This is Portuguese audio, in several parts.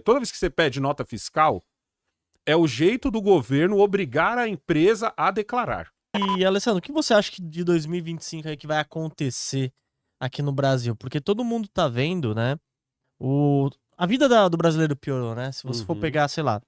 toda vez que você pede nota fiscal, é o jeito do governo obrigar a empresa a declarar. E, Alessandro, o que você acha que de 2025 aí que vai acontecer aqui no Brasil? Porque todo mundo tá vendo, né? A vida do brasileiro piorou, né? Se você for pegar, sei lá,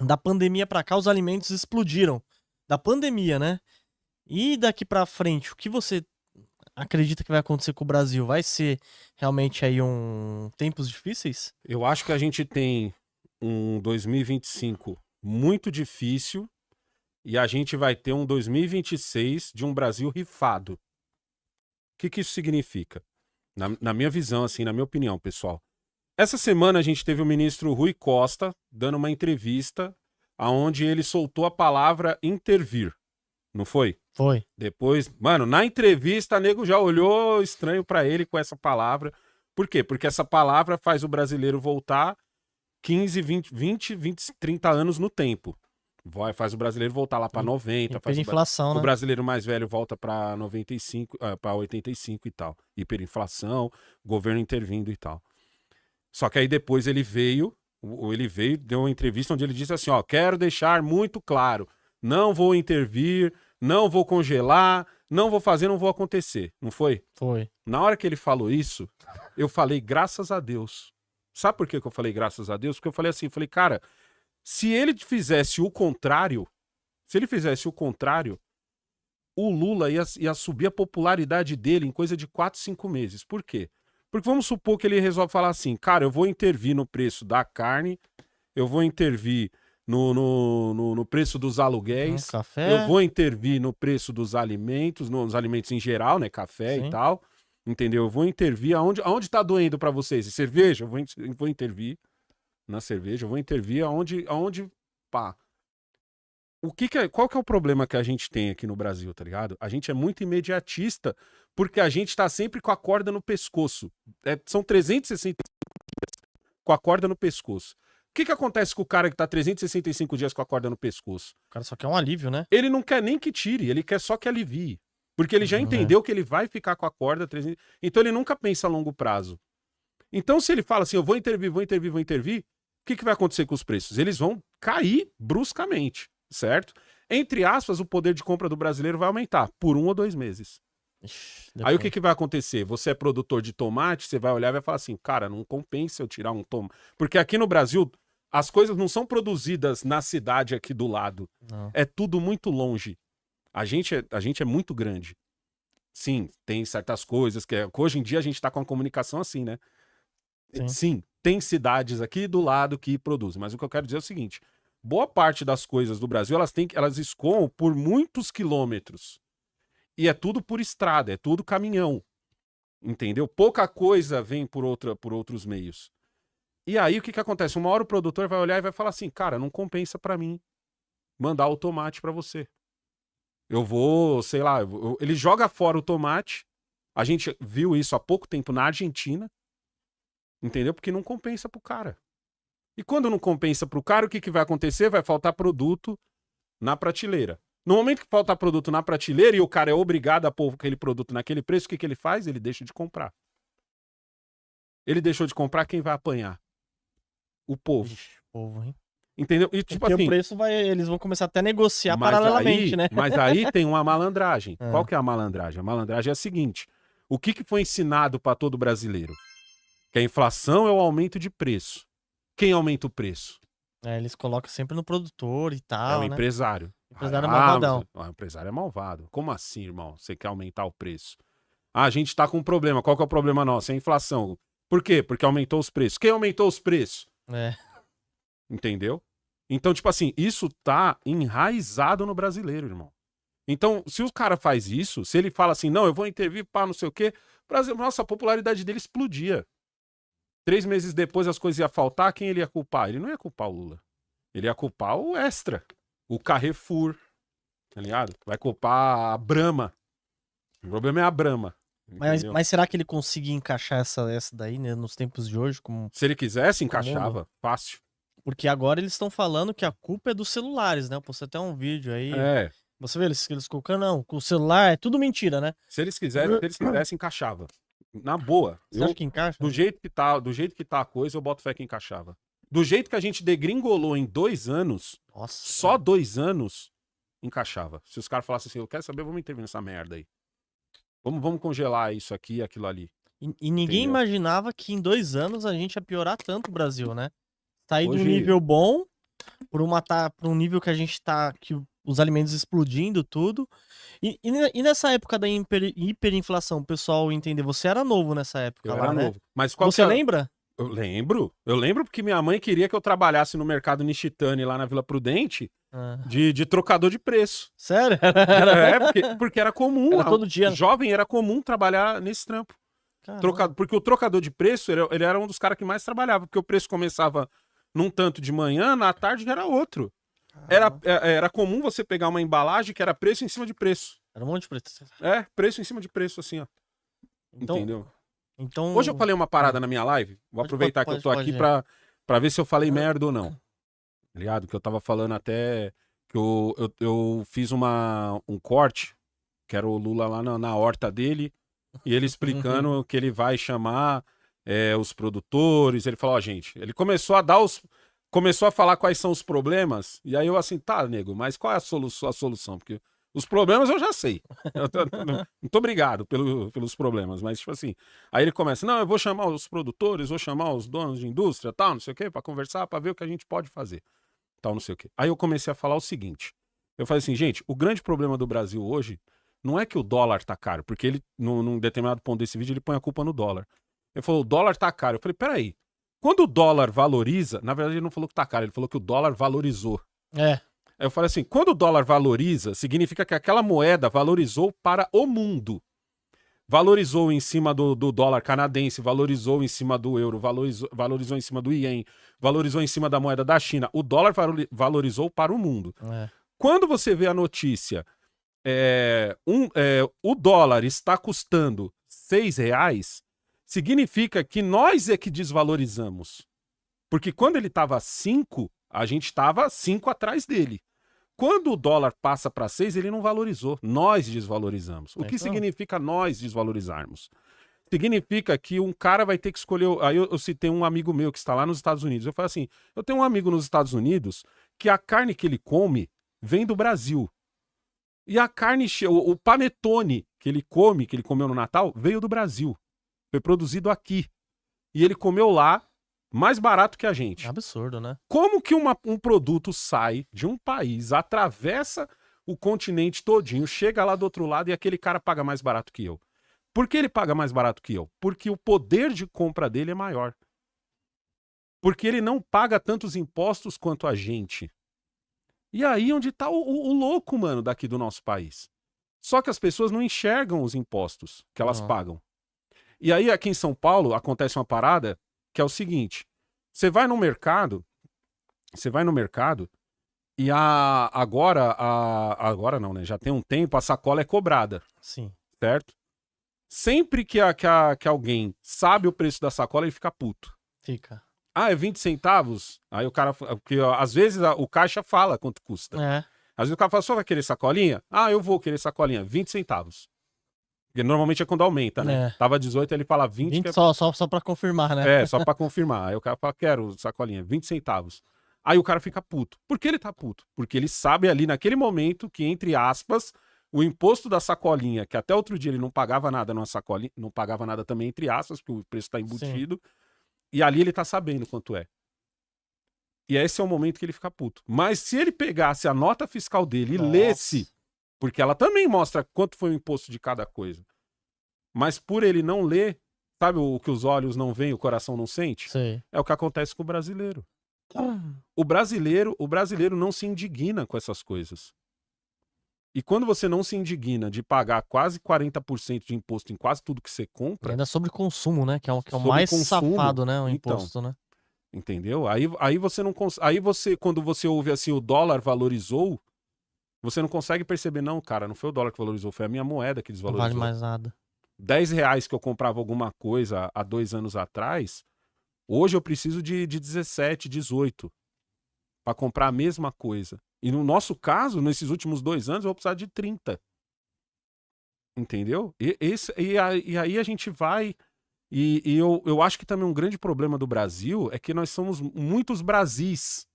da pandemia pra cá, os alimentos explodiram. Da pandemia, né? E daqui pra frente, o que você acredita que vai acontecer com o Brasil? Vai ser realmente aí tempos difíceis? Eu acho que a gente tem um 2025 muito difícil e a gente vai ter um 2026 de um Brasil rifado. O que isso significa? Na minha visão, assim, na minha opinião, pessoal. Essa semana a gente teve o ministro Rui Costa dando uma entrevista onde ele soltou a palavra intervir. Não foi? Foi. Depois, mano, na entrevista, o nego já olhou estranho pra ele com essa palavra. Por quê? Porque essa palavra faz o brasileiro voltar 15, 20, 30 anos no tempo. Faz o brasileiro voltar lá pra 90. Faz Hiperinflação, né? O brasileiro mais velho volta pra 95, pra 85 e tal. Hiperinflação, governo intervindo e tal. Só que aí depois ele veio, deu uma entrevista onde ele disse assim, ó, quero deixar muito claro, não vou intervir, não vou congelar, não vou fazer, não vou acontecer. Não foi? Foi. Na hora que ele falou isso, eu falei, graças a Deus. Sabe por que eu falei graças a Deus? Porque eu falei assim, cara, se ele fizesse o contrário, o Lula ia subir a popularidade dele em coisa de 4, 5 meses. Por quê? Porque vamos supor que ele resolve falar assim, cara, eu vou intervir no preço da carne, eu vou intervir no preço dos aluguéis, café. Eu vou intervir no preço dos alimentos, nos alimentos em geral, né, café Sim. e tal, entendeu? Eu vou intervir aonde tá doendo pra vocês? Cerveja? Eu vou intervir na cerveja, eu vou intervir aonde pá. Qual que é o problema que a gente tem aqui no Brasil, tá ligado? A gente é muito imediatista porque a gente tá sempre com a corda no pescoço. São 365 dias com a corda no pescoço. O que acontece com o cara que tá 365 dias com a corda no pescoço? O cara só quer um alívio, né? Ele não quer nem que tire, ele quer só que alivie. Porque ele já entendeu que ele vai ficar com a corda 300... Então ele nunca pensa a longo prazo. Então se ele fala assim, eu vou intervir, o que vai acontecer com os preços? Eles vão cair bruscamente, certo? Entre aspas, o poder de compra do brasileiro vai aumentar por 1 ou 2 meses. Aí o que vai acontecer? Você é produtor de tomate, você vai olhar e vai falar assim, cara, não compensa eu tirar um tomate. Porque aqui no Brasil, as coisas não são produzidas na cidade aqui do lado. Não. É tudo muito longe. A gente é muito grande. Sim, tem certas coisas que hoje em dia a gente tá com a comunicação assim, né? Sim, tem cidades aqui do lado que produzem. Mas o que eu quero dizer é o seguinte, boa parte das coisas do Brasil, elas escoam por muitos quilômetros. E é tudo por estrada, é tudo caminhão. Entendeu? Pouca coisa vem por outros meios. E aí o que acontece? Uma hora o produtor vai olhar e vai falar assim, cara, não compensa pra mim mandar o tomate pra você. Eu vou, sei lá, ele joga fora o tomate. A gente viu isso há pouco tempo na Argentina. Entendeu? Porque não compensa pro cara. E quando não compensa pro cara, o que vai acontecer? Vai faltar produto na prateleira. No momento que falta produto na prateleira e o cara é obrigado a pôr aquele produto naquele preço, o que ele faz? Ele deixa de comprar. Ele deixou de comprar, quem vai apanhar? O povo. Ixi, povo, hein? Entendeu? E tipo porque assim, o preço eles vão começar até a negociar paralelamente, né? Mas aí tem uma malandragem. Qual que é a malandragem? A malandragem é a seguinte, o que foi ensinado para todo brasileiro? Que a inflação é o aumento de preço. Quem aumenta o preço? Eles colocam sempre no produtor e tal, é o né? empresário. O empresário é malvadão. O empresário é malvado. Como assim, irmão? Você quer aumentar o preço? A gente tá com um problema. Qual que é o problema nosso? É a inflação. Por quê? Porque aumentou os preços. Quem aumentou os preços? Entendeu? Então, tipo assim, isso tá enraizado no brasileiro, irmão. Então, se o cara faz isso, se ele fala assim, não, eu vou intervir, pá, não sei o quê, nossa, a popularidade dele explodia. 3 meses depois as coisas iam faltar, quem ele ia culpar? Ele não ia culpar o Lula. Ele ia culpar o Extra, o Carrefour, tá ligado? Vai culpar a Brahma. O problema é a Brahma. Mas será que ele conseguia encaixar essa daí, né, nos tempos de hoje? Se ele quisesse, encaixava. Fácil. Porque agora eles estão falando que a culpa é dos celulares, né? Eu postei até um vídeo aí. Você vê eles colocando, não, com o celular é tudo mentira, né? Se eles quisessem, encaixava. Na boa. Você acha que encaixa? Do jeito que tá a coisa, eu boto fé que encaixava. Do jeito que a gente degringolou em 2 anos, Nossa. só 2 anos, encaixava. Se os caras falassem assim, eu quero saber, vamos intervir nessa merda aí. Vamos congelar isso aqui e aquilo ali. E ninguém Entendeu? imaginava que em 2 anos a gente ia piorar tanto o Brasil, né? Sair de um Hoje- nível bom pra um nível que a gente tá, que os alimentos explodindo, tudo. E nessa época da hiperinflação, o pessoal entender, você era novo nessa época Eu lá, era né? novo. Mas qual Você que é- lembra? Eu lembro porque minha mãe queria que eu trabalhasse no mercado Nishitani lá na Vila Prudente Ah, de trocador de preço. sério? Porque era comum. Era todo dia. Jovem era comum trabalhar nesse trampo. Caramba. Porque o trocador de preço, ele era um dos caras que mais trabalhava, porque o preço começava num tanto de manhã, na tarde já era outro. Era comum você pegar uma embalagem que era preço em cima de preço. Era um monte de preto. Preço em cima de preço, assim, ó. Então, Entendeu? então... Hoje eu falei uma parada na minha live, vou aproveitar que eu tô aqui pra ver se eu falei merda ou não. Tá ligado? Que eu tava falando até que eu fiz um corte, que era o Lula lá na horta dele, e ele explicando que ele vai chamar os produtores. Ele falou, ó, gente, ele começou a falar quais são os problemas, e aí eu assim, tá, nego, mas qual é a solução? Porque os problemas eu já sei. Muito obrigado pelos problemas, mas tipo assim, aí ele começa, não, eu vou chamar os produtores, vou chamar os donos de indústria, tal, não sei o quê, pra conversar, pra ver o que a gente pode fazer, tal, não sei o quê. Aí eu comecei a falar o seguinte, eu falei assim, gente, o grande problema do Brasil hoje não é que o dólar tá caro, porque ele, num determinado ponto desse vídeo, ele põe a culpa no dólar. Ele falou, o dólar tá caro. Eu falei, peraí, quando o dólar valoriza, na verdade ele não falou que tá caro, ele falou que o dólar valorizou. Aí eu falei assim, quando o dólar valoriza, significa que aquela moeda valorizou para o mundo. Valorizou em cima do dólar canadense, valorizou em cima do euro, valorizou em cima do ien, valorizou em cima da moeda da China. O dólar valorizou para o mundo. Quando você vê a notícia, o dólar está custando R$6, significa que nós é que desvalorizamos. Porque quando ele estava 5, a gente estava 5 atrás dele. Quando o dólar passa para 6, ele não valorizou. Nós desvalorizamos. O que significa nós desvalorizarmos? Significa que um cara vai ter que escolher... Aí eu citei um amigo meu que está lá nos Estados Unidos. Eu falei assim, eu tenho um amigo nos Estados Unidos que a carne que ele come vem do Brasil. E a carne... O panetone que ele come, que ele comeu no Natal, veio do Brasil. Foi produzido aqui. E ele comeu lá mais barato que a gente. Absurdo, né? Como que um produto sai de um país, atravessa o continente todinho, chega lá do outro lado e aquele cara paga mais barato que eu? Por que ele paga mais barato que eu? Porque o poder de compra dele é maior. Porque ele não paga tantos impostos quanto a gente. E aí onde tá o louco, mano, daqui do nosso país. Só que as pessoas não enxergam os impostos que elas pagam. E aí aqui em São Paulo acontece uma parada que é o seguinte, você vai no mercado e agora não, né? Já tem um tempo, a sacola é cobrada. Sim. Certo? Sempre que alguém sabe o preço da sacola, ele fica puto. Fica. Ah, é 20 centavos? Aí o cara, porque às vezes o caixa fala quanto custa. Às vezes o cara fala, só vai querer sacolinha? Ah, eu vou querer sacolinha, 20 centavos. Porque normalmente é quando aumenta, né? Tava 18, ele fala 20. 20 só pra confirmar, né? Só pra confirmar. Aí o cara fala, quero sacolinha, 20 centavos. Aí o cara fica puto. Por que ele tá puto? Porque ele sabe ali naquele momento que, entre aspas, o imposto da sacolinha, que até outro dia ele não pagava nada numa sacolinha, não pagava nada também, entre aspas, porque o preço tá embutido. Sim. E ali ele tá sabendo quanto é. E esse é o momento que ele fica puto. Mas se ele pegasse a nota fiscal dele e lesse, porque ela também mostra quanto foi o imposto de cada coisa. Mas por ele não ler, sabe o que os olhos não veem, o coração não sente? Sim. É o que acontece com o brasileiro. O brasileiro não se indigna com essas coisas. E quando você não se indigna de pagar quase 40% de imposto em quase tudo que você compra... E ainda sobre consumo, né? Que é o mais safado, né? O imposto, né? Entendeu? Aí você não consegue... Aí você, quando você ouve assim, o dólar valorizou, você não consegue perceber, não, cara, não foi o dólar que valorizou, foi a minha moeda que desvalorizou. Não vale mais nada. R$10 que eu comprava alguma coisa há 2 anos atrás, hoje eu preciso de 17, 18 para comprar a mesma coisa. E no nosso caso, nesses últimos 2 anos, eu vou precisar de 30. Entendeu? E aí a gente vai E eu acho que também um grande problema do Brasil é que nós somos muitos Brasis.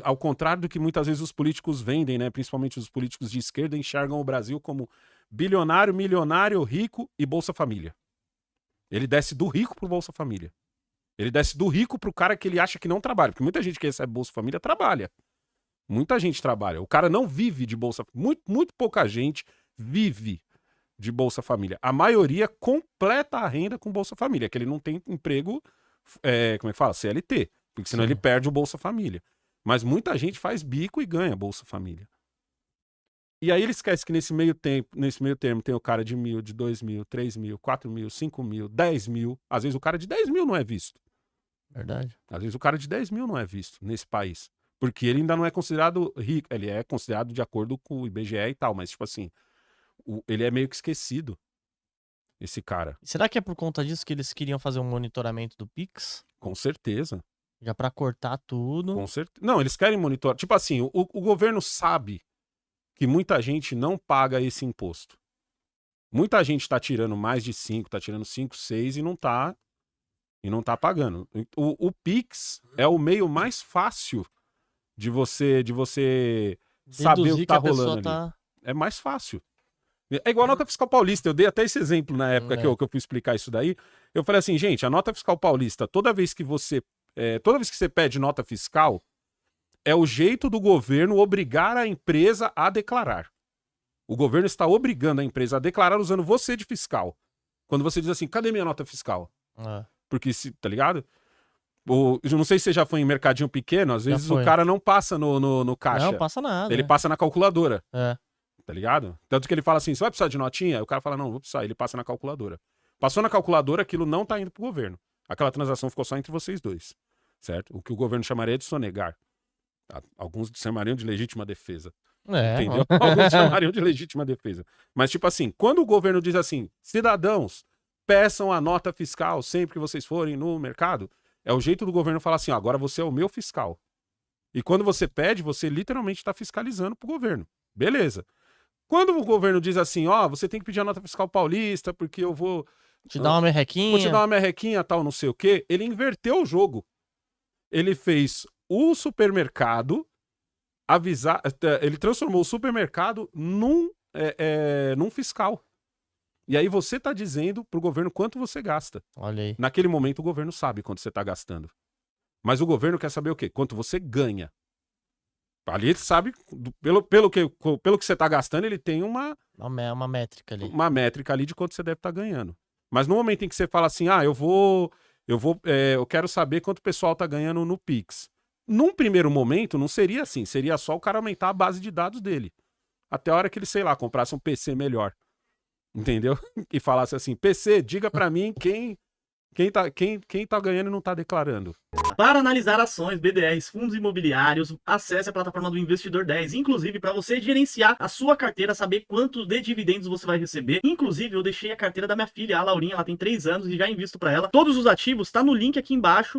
Ao contrário do que muitas vezes os políticos vendem, né? Principalmente os políticos de esquerda enxergam o Brasil como bilionário, milionário, rico e Bolsa Família. Ele desce do rico pro Bolsa Família. Ele desce do rico pro cara que ele acha que não trabalha. Porque muita gente que recebe Bolsa Família trabalha. Muita gente trabalha. O cara não vive de Bolsa Família. Muito pouca gente vive de Bolsa Família. A maioria completa a renda com Bolsa Família, que ele não tem emprego, como é que fala? CLT. Porque senão ele perde o Bolsa Família. Mas muita gente faz bico e ganha Bolsa Família. E aí ele esquece que nesse meio termo tem o cara de 1.000, de 2.000, 3.000, 4.000, 5.000, 10.000. Às vezes o cara de 10.000 não é visto. Verdade. Às vezes o cara de 10.000 não é visto nesse país. Porque ele ainda não é considerado rico. Ele é considerado de acordo com o IBGE e tal. Mas, tipo assim, ele é meio que esquecido. Esse cara. Será que é por conta disso que eles queriam fazer um monitoramento do Pix? Com certeza. Já pra cortar tudo. Com certeza. Não, eles querem monitorar. Tipo assim, o governo sabe que muita gente não paga esse imposto. Muita gente tá tirando mais de 5, tá tirando 5, 6 e não tá pagando. O Pix é o meio mais fácil de você saber o que tá rolando ali. É mais fácil. É igual a nota fiscal paulista. Eu dei até esse exemplo na época que eu fui explicar isso daí. Eu falei assim, gente, a nota fiscal paulista, toda vez que você pede nota fiscal, é o jeito do governo obrigar a empresa a declarar. O governo está obrigando a empresa a declarar usando você de fiscal. Quando você diz assim, cadê minha nota fiscal? Porque, tá ligado? Eu não sei se você já foi em mercadinho pequeno, às vezes o cara não passa no caixa. Não passa nada. Ele passa na calculadora. Tá ligado? Tanto que ele fala assim, você vai precisar de notinha? Aí o cara fala, não, vou precisar. Ele passa na calculadora. Passou na calculadora, aquilo não tá indo pro governo. Aquela transação ficou só entre vocês dois. Certo? O que o governo chamaria de sonegar. Alguns chamariam de legítima defesa. Entendeu? Alguns chamariam de legítima defesa. Mas, tipo assim, quando o governo diz assim, cidadãos, peçam a nota fiscal sempre que vocês forem no mercado, é o jeito do governo falar assim, ó, agora você é o meu fiscal. E quando você pede, você literalmente está fiscalizando pro governo. Beleza. Quando o governo diz assim, ó, você tem que pedir a nota fiscal paulista, porque eu vou te dar uma merrequinha. Vou te dar uma merrequinha, tal, não sei o quê. Ele inverteu o jogo. Ele fez o supermercado avisar. Ele transformou o supermercado num fiscal. E aí você tá dizendo pro governo quanto você gasta. Olha aí. Naquele momento o governo sabe quanto você tá gastando. Mas o governo quer saber o quê? Quanto você ganha. Ali ele sabe, pelo que você tá gastando, ele tem uma métrica ali. Uma métrica ali de quanto você deve estar ganhando. Mas no momento em que você fala assim, eu quero saber quanto o pessoal tá ganhando no Pix. Num primeiro momento, não seria assim. Seria só o cara aumentar a base de dados dele. Até a hora que ele, sei lá, comprasse um PC melhor. Entendeu? E falasse assim, PC, diga pra mim quem tá ganhando e não tá declarando. Para analisar ações, BDRs, fundos imobiliários, acesse a plataforma do Investidor 10. Inclusive, para você gerenciar a sua carteira, saber quanto de dividendos você vai receber. Inclusive, eu deixei a carteira da minha filha, a Laurinha, ela tem 3 anos e já invisto para ela. Todos os ativos tá no link aqui embaixo.